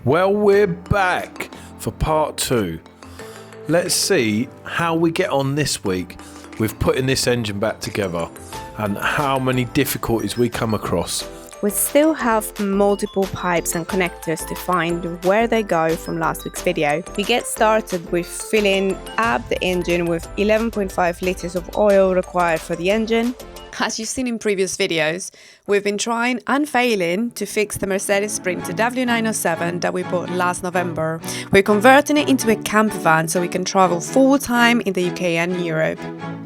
Well, we're back for part 2. Let's see how we get on this week with putting this engine back together and how many difficulties we come across. We still have multiple pipes and connectors to find where they go from last week's video. We get started with filling up the engine with 11.5 litres of oil required for the engine. As you've seen in previous videos, we've been trying and failing to fix the Mercedes Sprinter W907 that we bought last November. We're converting it into a campervan so we can travel full-time in the UK and Europe.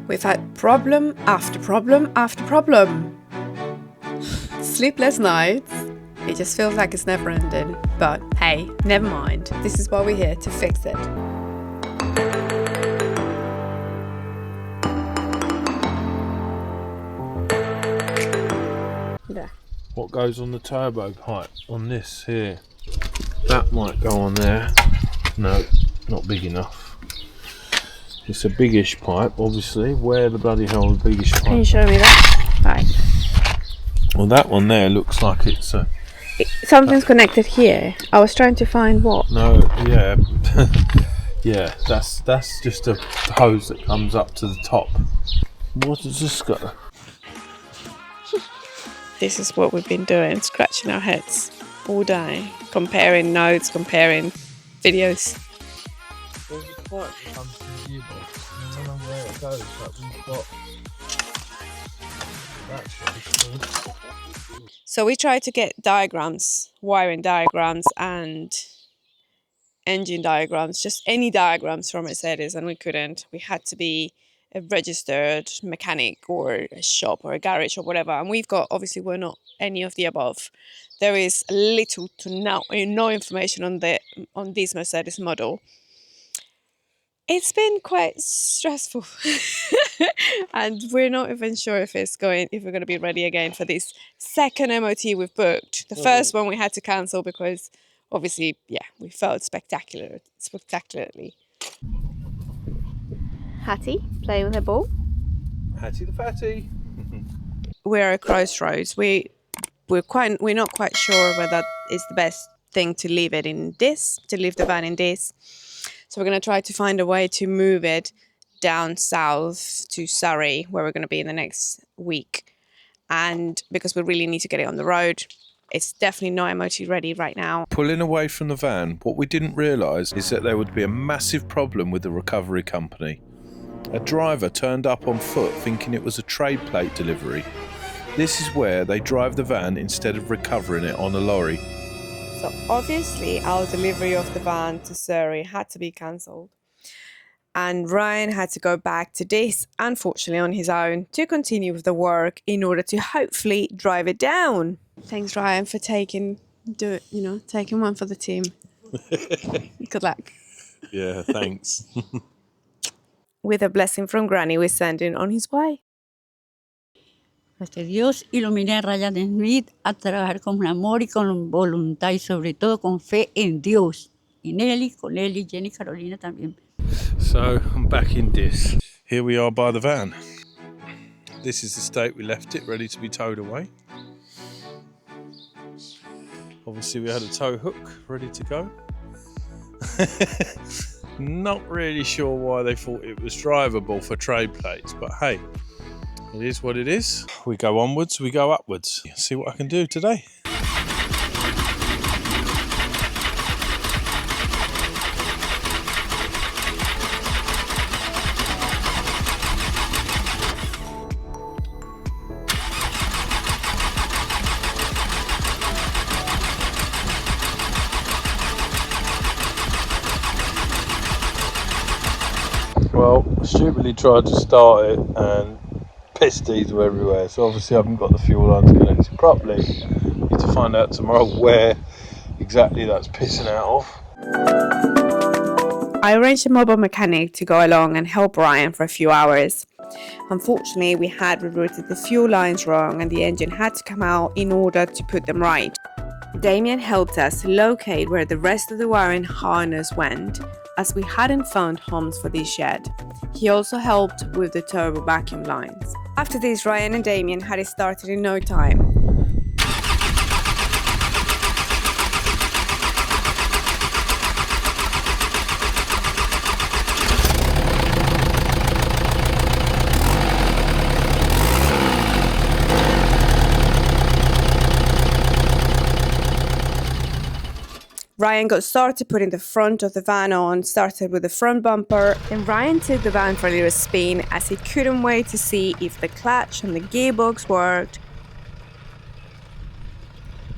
We've had problem after problem after problem. Sleepless nights. It just feels like it's never ending. But hey, never mind. This is why we're here, to fix it. There. What goes on the turbo pipe on this here? That might go on there. No, not big enough. It's a biggish pipe, obviously. Where the bloody hell is the biggish pipe? Can you show me that? Right. Well, that one there looks like it's a... Something's connected here. I was trying to find what. No, yeah. Yeah, that's just a hose that comes up to the top. What does this go? This is what we've been doing, scratching our heads all day, comparing notes, comparing videos. There's a pipe that comes from the gearbox. I don't know where it goes, but we've got... That's really cool. So we tried to get diagrams, wiring diagrams and engine diagrams, just any diagrams from Mercedes, and we couldn't. We had to be a registered mechanic or a shop or a garage or whatever, and we've got, obviously we're not any of the above. There is little to no information on this Mercedes model. It's been quite stressful and we're not even sure if we're going to be ready again for this second MOT we've booked. The first one we had to cancel because obviously, yeah, we felt spectacularly. Hattie playing with her ball. Hattie the fatty. We're at a crossroads. We're not quite sure whether it's the best thing to leave it in this, to leave the van in this. So we're going to try to find a way to move it down south to Surrey, where we're going to be in the next week. And because we really need to get it on the road, it's definitely not MOT ready right now. Pulling away from the van, what we didn't realise is that there would be a massive problem with the recovery company. A driver turned up on foot thinking it was a trade plate delivery. This is where they drive the van instead of recovering it on a lorry. So obviously our delivery of the van to Surrey had to be cancelled. And Ryan had to go back to this, unfortunately on his own, to continue with the work in order to hopefully drive it down. Thanks Ryan for taking one for the team. Good luck. Yeah, thanks. With a blessing from Granny, we send him on his way. Que Dios ilumine a Ryan Smith a trabajar con amor y con voluntad y sobre todo con fe en Dios. Y Nelly, con Nelly, Jenny, Carolina también. So I'm back in this. Here we are by the van. This is the state we left it, ready to be towed away. Obviously we had a tow hook ready to go. Not really sure why they thought it was drivable for trade plates, but hey, it is what it is. We go onwards, we go upwards. See what I can do today. Well, I stupidly tried to start it and piss diesel everywhere, so obviously I haven't got the fuel lines connected properly. Need to find out tomorrow where exactly that's pissing out of. I arranged a mobile mechanic to go along and help Ryan for a few hours. Unfortunately, we had rerouted the fuel lines wrong and the engine had to come out in order to put them right. Damien helped us locate where the rest of the wiring harness went, as we hadn't found homes for this yet. He also helped with the turbo vacuum lines. After this, Ryan and Damien had it started in no time. Ryan got started putting the front of the van on, started with the front bumper, and Ryan took the van for a little spin as he couldn't wait to see if the clutch and the gearbox worked.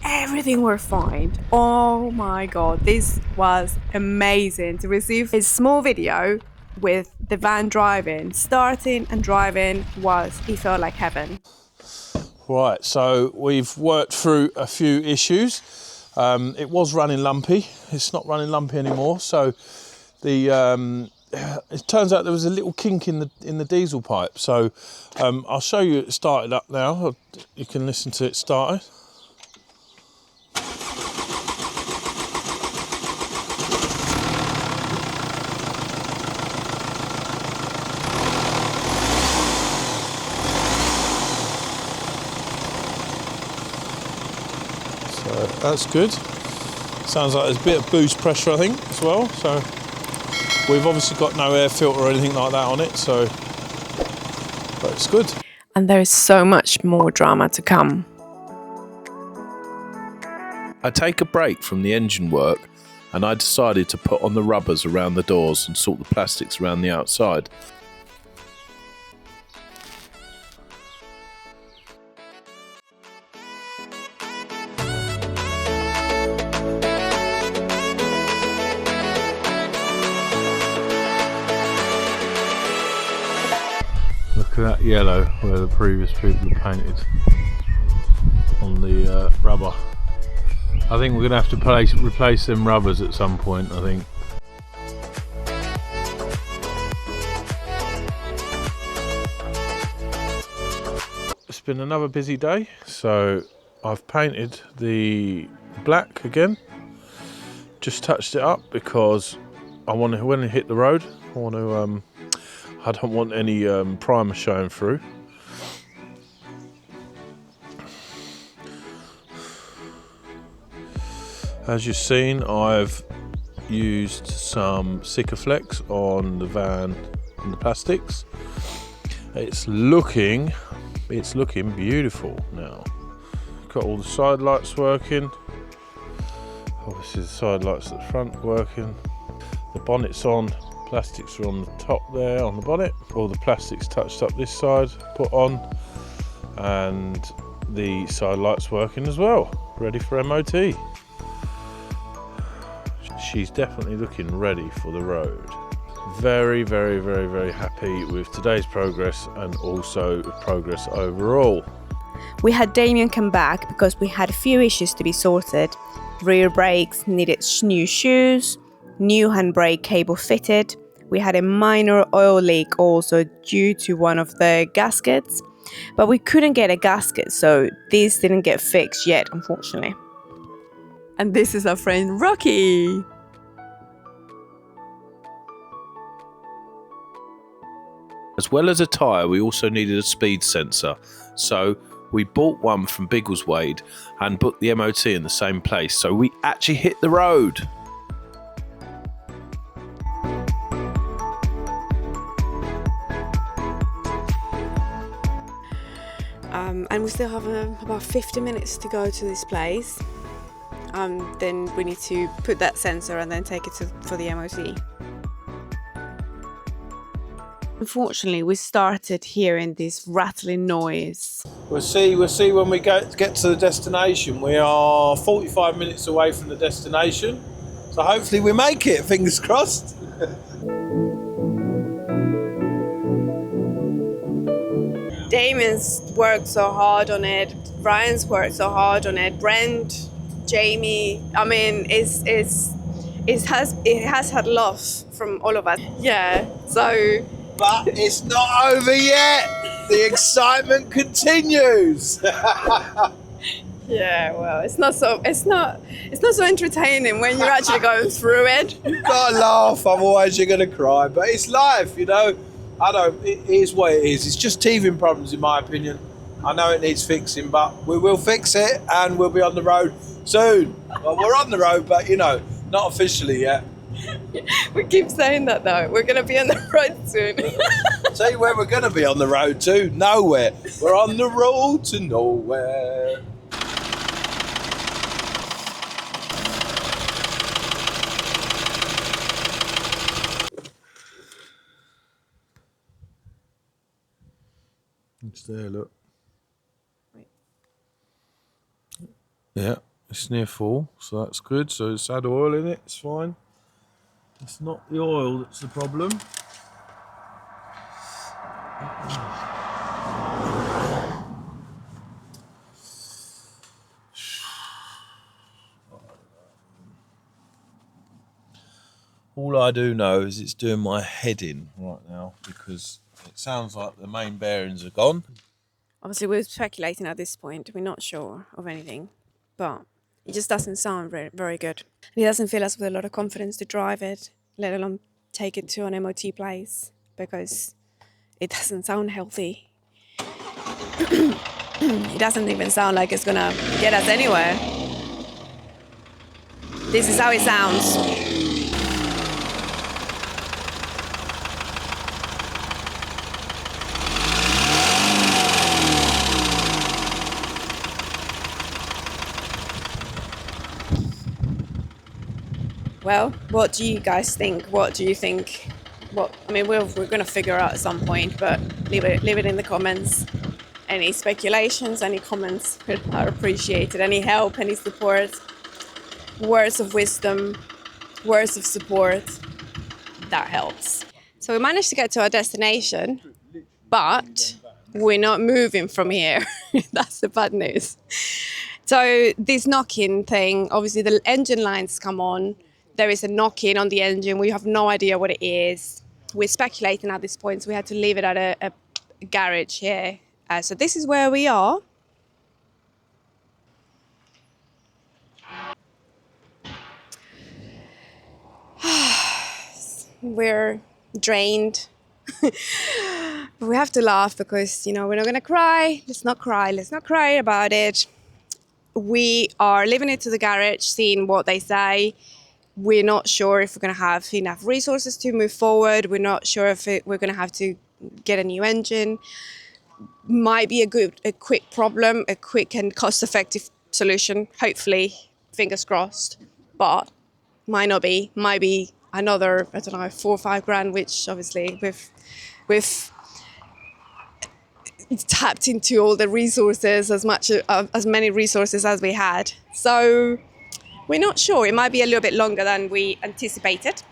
Everything were fine. Oh my god, this was amazing to receive a small video with the van driving, starting and driving. It felt like heaven. Right, so we've worked through a few issues. It was running lumpy. It's not running lumpy anymore. So it turns out there was a little kink in the diesel pipe. So I'll show you it started up now. You can listen to it starting. So that's good. Sounds like there's a bit of boost pressure, I think, as well. So we've obviously got no air filter or anything like that on it, so but it's good. And there is so much more drama to come. I take a break from the engine work and I decided to put on the rubbers around the doors and sort the plastics around the outside. Look at that yellow where the previous people have painted on the rubber. I think we're going to have to replace them rubbers at some point, I think. It's been another busy day, so I've painted the black again. Just touched it up because when it hit the road, I don't want any primer showing through. As you've seen, I've used some Sikaflex on the van and the plastics. It's looking beautiful now. Got all the side lights working. Obviously the side lights at the front working. The bonnet's on. Plastics are on the top there on the bonnet. All the plastics touched up this side, put on, and the side lights working as well, ready for MOT. She's definitely looking ready for the road. Very, very, very, very happy with today's progress and also progress overall. We had Damien come back because we had a few issues to be sorted. Rear brakes needed new shoes, new handbrake cable fitted. We had a minor oil leak also due to one of the gaskets, but we couldn't get a gasket, so this didn't get fixed yet, unfortunately. And this is our friend Rocky. As well as a tyre, we also needed a speed sensor, so we bought one from Biggleswade and booked the MOT in the same place, so we actually hit the road. And we still have about 50 minutes to go to this place. Then we need to put that sensor and then take it for the MOT. Unfortunately, we started hearing this rattling noise. We'll see when we get to the destination. We are 45 minutes away from the destination, so hopefully we make it, fingers crossed. Damien's worked so hard on it, Ryan's worked so hard on it, Brent, Jamie, I mean, it has had love from all of us. Yeah, so... But it's not over yet. The excitement continues. Yeah, well, it's not so entertaining when you're actually going through it. You've got to laugh, otherwise you're going to cry. But it's life, you know. It is what it is. It's just teething problems, in my opinion. I know it needs fixing, but we will fix it and we'll be on the road soon. Well, we're on the road, but you know, not officially yet. We keep saying that though. We're going to be on the road soon. Tell you where we're going to be on the road to. Nowhere. We're on the road to nowhere. It's there, look. Wait. Yeah, it's near full, so that's good. So it's had oil in it, it's fine. It's not the oil that's the problem. All I do know is it's doing my head in right now because it sounds like the main bearings are gone. Obviously, we're speculating at this point. We're not sure of anything, but it just doesn't sound very, very good. And he doesn't fill us with a lot of confidence to drive it, let alone take it to an MOT place, because it doesn't sound healthy. It doesn't even sound like it's gonna get us anywhere. This is how it sounds. Well, what do you guys think? What do you think? I mean, we're going to figure out at some point, but leave it in the comments. Any speculations, any comments are appreciated. Any help, any support, words of wisdom, words of support, that helps. So we managed to get to our destination, but we're not moving from here. That's the bad news. So this knock-in thing, obviously the engine lines come on. There is a knock-in on the engine. We have no idea what it is. We're speculating at this point, so we had to leave it at a garage here. So this is where we are. We're drained. But we have to laugh because, we're not going to cry. Let's not cry. Let's not cry about it. We are leaving it to the garage, seeing what they say. We're not sure if we're going to have enough resources to move forward. We're not sure if we're going to have to get a new engine. Might be a quick problem, a quick and cost-effective solution. Hopefully, fingers crossed. But might not be. Might be another, I don't know, 4 or 5 grand, which obviously we've tapped into all the resources, as many resources as we had. So we're not sure. It might be a little bit longer than we anticipated.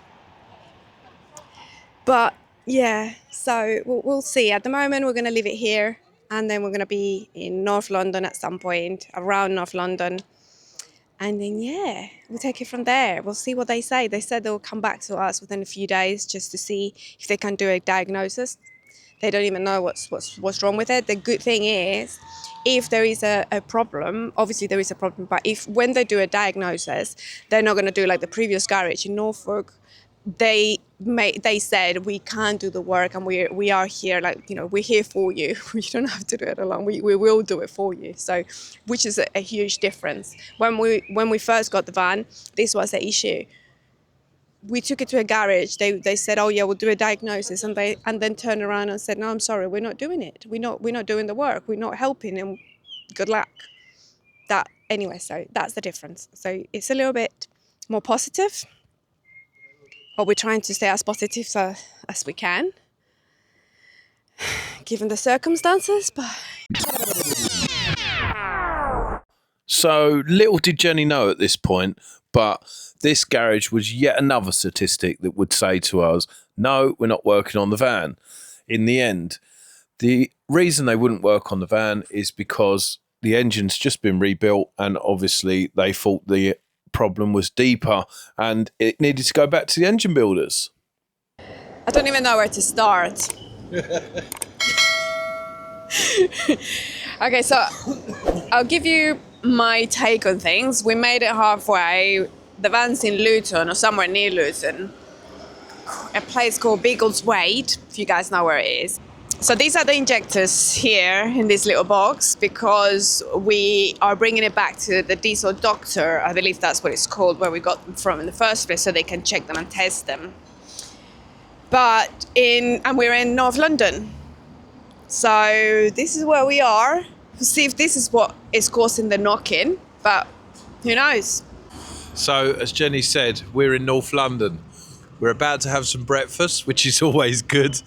But yeah, so we'll see. At the moment, we're going to leave it here. And then we're going to be in North London at some point, around North London. And then, yeah, we'll take it from there. We'll see what they say. They said they'll come back to us within a few days just to see if they can do a diagnosis. They don't even know what's wrong with it. The good thing is, if there is a problem, obviously there is a problem, but when they do a diagnosis, they're not going to do like the previous garage in Norfolk. They said we can't do the work, and we are here, we're here for you. You don't have to do it alone. We will do it for you. So, which is a huge difference. When we first got the van, this was the issue. We took it to a garage. They said, "Oh yeah, we'll do a diagnosis," and then turned around and said, "No, I'm sorry, we're not doing it. We're not doing the work. We're not helping, and good luck." So that's the difference. So it's a little bit more positive, but we're trying to stay as positive as we can, given the circumstances. But So little did Jenny know at this point, but this garage was yet another statistic that would say to us, no, we're not working on the van. In the end, the reason they wouldn't work on the van is because the engine's just been rebuilt, and obviously they thought the problem was deeper and it needed to go back to the engine builders. I don't even know where to start. Okay, so I'll give you my take on things. We made it halfway. The van's in Luton, or somewhere near Luton, a place called Biggleswade, if you guys know where it is. So these are the injectors here in this little box, because we are bringing it back to the diesel doctor. I believe that's what it's called, where we got them from in the first place, so they can check them and test them. And we're in North London. So this is where we are. We'll see if this is what is causing the knock-in, but who knows? So, as Jenny said, we're in North London. We're about to have some breakfast, which is always good.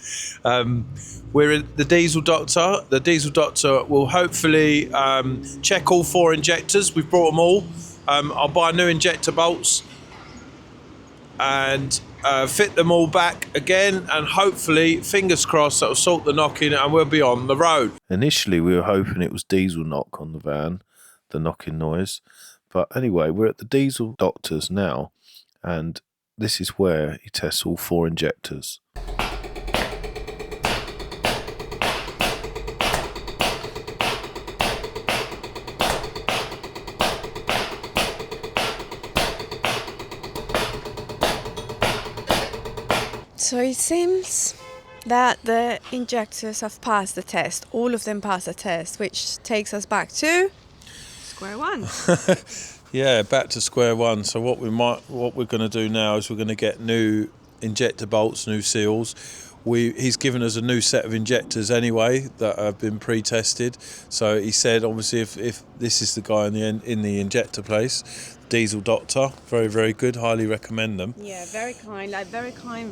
We're at the diesel doctor. The diesel doctor will hopefully check all 4 injectors. We've brought them all. I'll buy new injector bolts and fit them all back again, and hopefully, fingers crossed, that'll sort the knocking and we'll be on the road. Initially, we were hoping it was diesel knock on the van, the knocking noise. But anyway, we're at the diesel doctor's now, and this is where he tests all 4 injectors. So it seems that the injectors have passed the test. All of them passed the test, which takes us back to square one. Yeah, back to square one. So what we're going to do now is we're going to get new injector bolts, new seals. He's given us a new set of injectors anyway that have been pre-tested. So he said, obviously, if this is the guy in the injector place, diesel doctor, very, very good, highly recommend them. Yeah, very kind,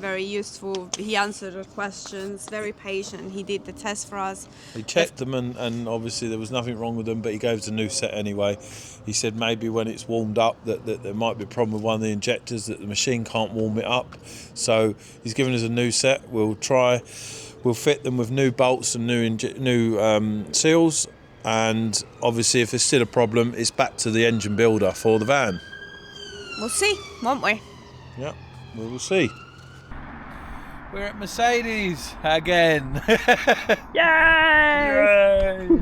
very useful. He answered our questions, very patient. He did the test for us. He checked them and obviously there was nothing wrong with them, but he gave us a new set anyway. He said maybe when it's warmed up that there might be a problem with one of the injectors, that the machine can't warm it up. So he's given us a new set. We'll fit them with new bolts and new seals. And obviously, if there's still a problem, it's back to the engine builder for the van. We'll see, won't we? Yeah, we will see. We're at Mercedes again. Yay! Yay!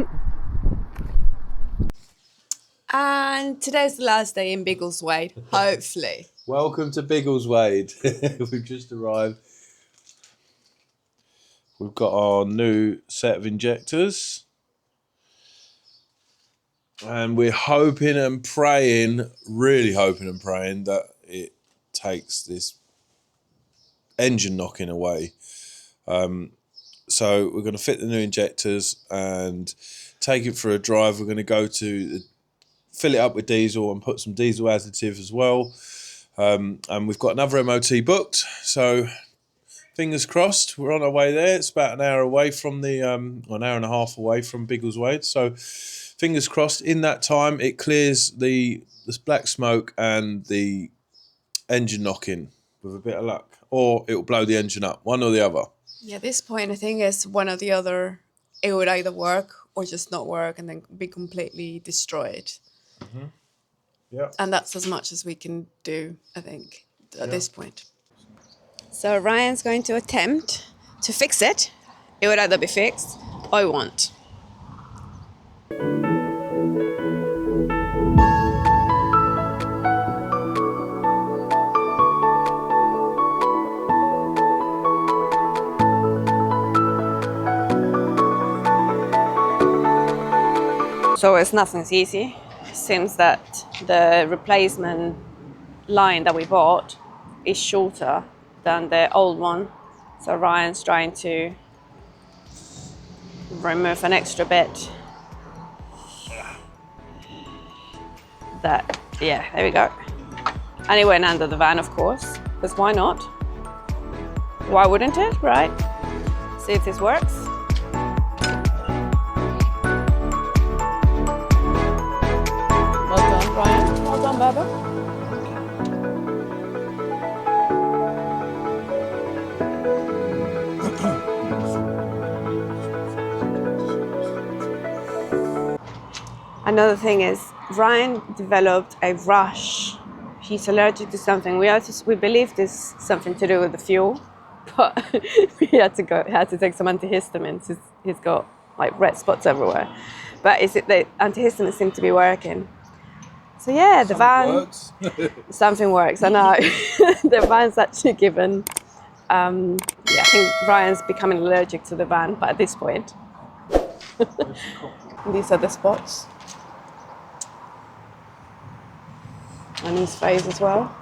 And today's the last day in Biggleswade, hopefully. Welcome to Biggleswade. We've just arrived. We've got our new set of injectors. And we're hoping and praying, really hoping and praying that it takes this engine knocking away. So we're going to fit the new injectors and take it for a drive. We're going to fill it up with diesel and put some diesel additive as well. And we've got another MOT booked. So fingers crossed, we're on our way there. It's about an hour away from an hour and a half away from Biggleswade. So fingers crossed, in that time, it clears the black smoke and the engine knocking with a bit of luck. Or it will blow the engine up, one or the other. Yeah, at this point, I think it's one or the other. It would either work or just not work and then be completely destroyed. Mm-hmm. Yeah. And that's as much as we can do, I think, at this point. So Ryan's going to attempt to fix it. It would either be fixed or it won't. So it's nothing's easy. It seems that the replacement line that we bought is shorter than the old one. So Ryan's trying to remove an extra bit. There we go. And it went under the van, of course, because why not? Why wouldn't it, right? See if this works. Well done, Ryan. Well done, Baba. Another thing is, Ryan developed a rash. He's allergic to something. We believe this is something to do with the fuel, but we had to take some antihistamines. He's got like red spots everywhere. But the antihistamines seem to be working. So yeah, the van works. Something works. I know. The van's actually given. I think Ryan's becoming allergic to the van, but at this point, these are the spots. And his face as well.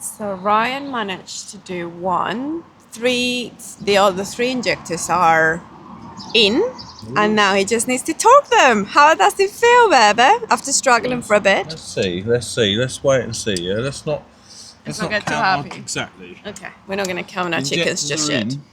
So Ryan managed to do one. The other 3 injectors are in, and now he just needs to torque them. How does it feel, baby? After struggling for a bit. Let's see. Let's wait and see. Yeah, let's not not get too count our- happy. Exactly. Okay, we're not going to count our chickens Injectors just are yet. in.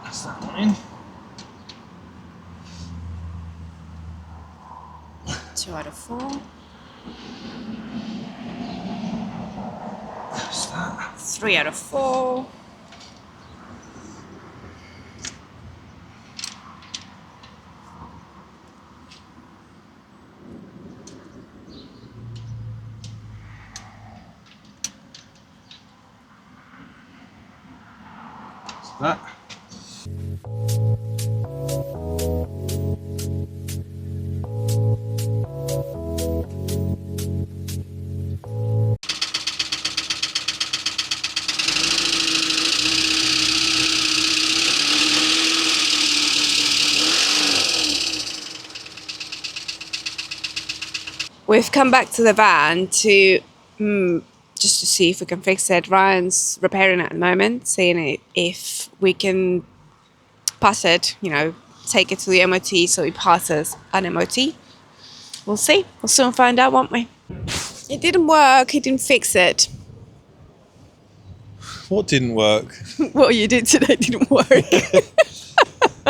That's that one in. 2 out of 4. That's that. 3 out of 4. That's that. We've come back to the van to just to see if we can fix it. Ryan's repairing it at the moment, seeing if we can pass it, take it to the MOT so it passes an MOT. We'll see. We'll soon find out, won't we? It didn't work. He didn't fix it. What didn't work? What you did today didn't work.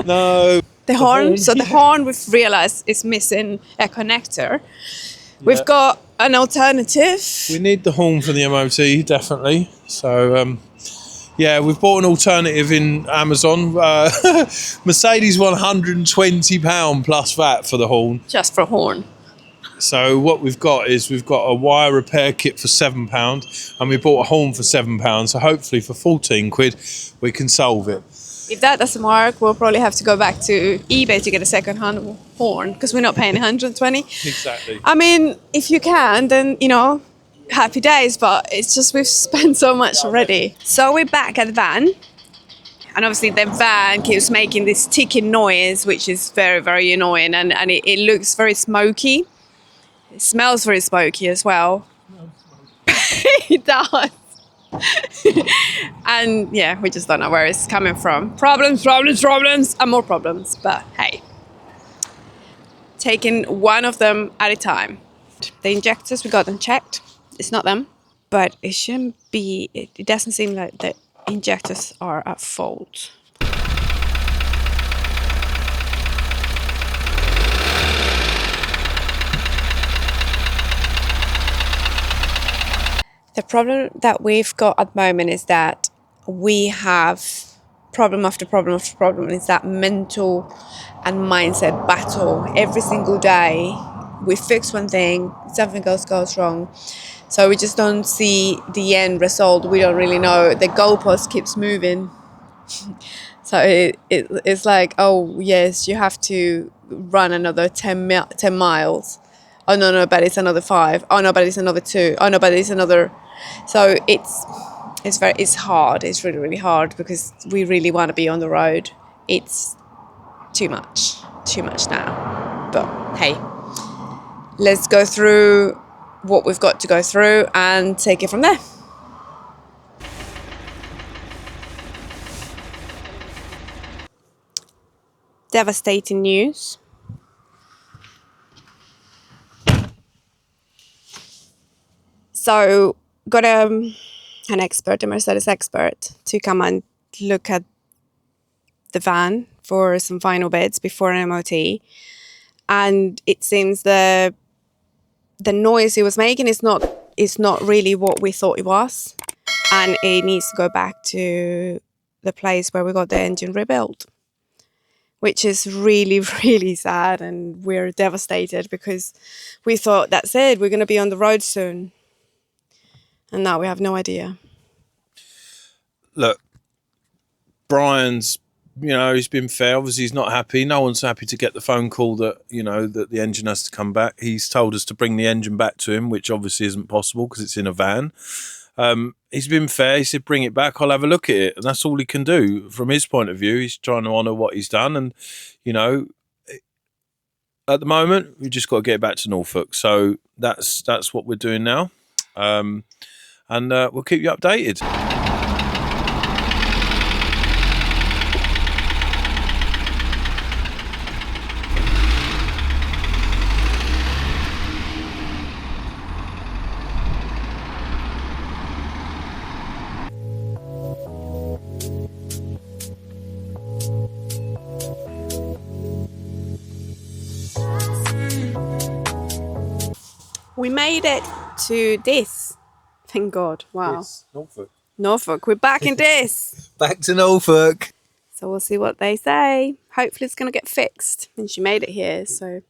No. The horn. So the horn, we've realised, is missing a connector. We've got an alternative. We need the horn for the MOT, definitely. So, yeah, we've bought an alternative in Amazon. Mercedes £120 plus VAT for the horn. Just for horn. So what we've got is we've got a wire repair kit for £7 and we bought a horn for £7. So hopefully for 14 quid we can solve it. If that doesn't work, we'll probably have to go back to eBay to get a second-hand horn because we're not paying 120. Exactly. I mean, if you can, then, happy days, but it's just we've spent so much already. So we're back at the van, and obviously the van keeps making this ticking noise, which is very, very annoying, and it looks very smoky. It smells very smoky as well. It does. And yeah, we just don't know where it's coming from. Problems, and more problems. But hey, taking one of them at a time. The injectors, we got them checked. It's not them, but it shouldn't be. It doesn't seem like the injectors are at fault. The problem that we've got at the moment is that we have problem after problem after problem. It's that mental and mindset battle every single day. We fix one thing, something else goes wrong. So we just don't see the end result. We don't really know. The goalpost keeps moving. So it's like, oh, yes, you have to run another 10 miles. Oh, no, but it's another 5. Oh, no, but it's another 2. Oh, no, but it's another... So it's hard. It's really, really hard because we really want to be on the road. It's too much now. But hey, let's go through what we've got to go through and take it from there. Devastating news. So got an expert, a Mercedes expert, to come and look at the van for some final bits before an MOT. And it seems the noise it was making is not really what we thought it was. And it needs to go back to the place where we got the engine rebuilt, which is really, really sad. And we're devastated because we thought, that's it, we're going to be on the road soon. And now we have no idea. Look, Brian's, he's been fair. Obviously, he's not happy. No one's happy to get the phone call that, that the engine has to come back. He's told us to bring the engine back to him, which obviously isn't possible because it's in a van. He's been fair. He said, bring it back. I'll have a look at it. And that's all he can do from his point of view. He's trying to honour what he's done. And, you know, at the moment, we've just got to get back to Norfolk. So that's what we're doing now. And we'll keep you updated. We made it to this. Thank God. Wow. Yes, Norfolk. Norfolk. We're back in this. Back to Norfolk. So we'll see what they say. Hopefully it's going to get fixed. And she made it here, so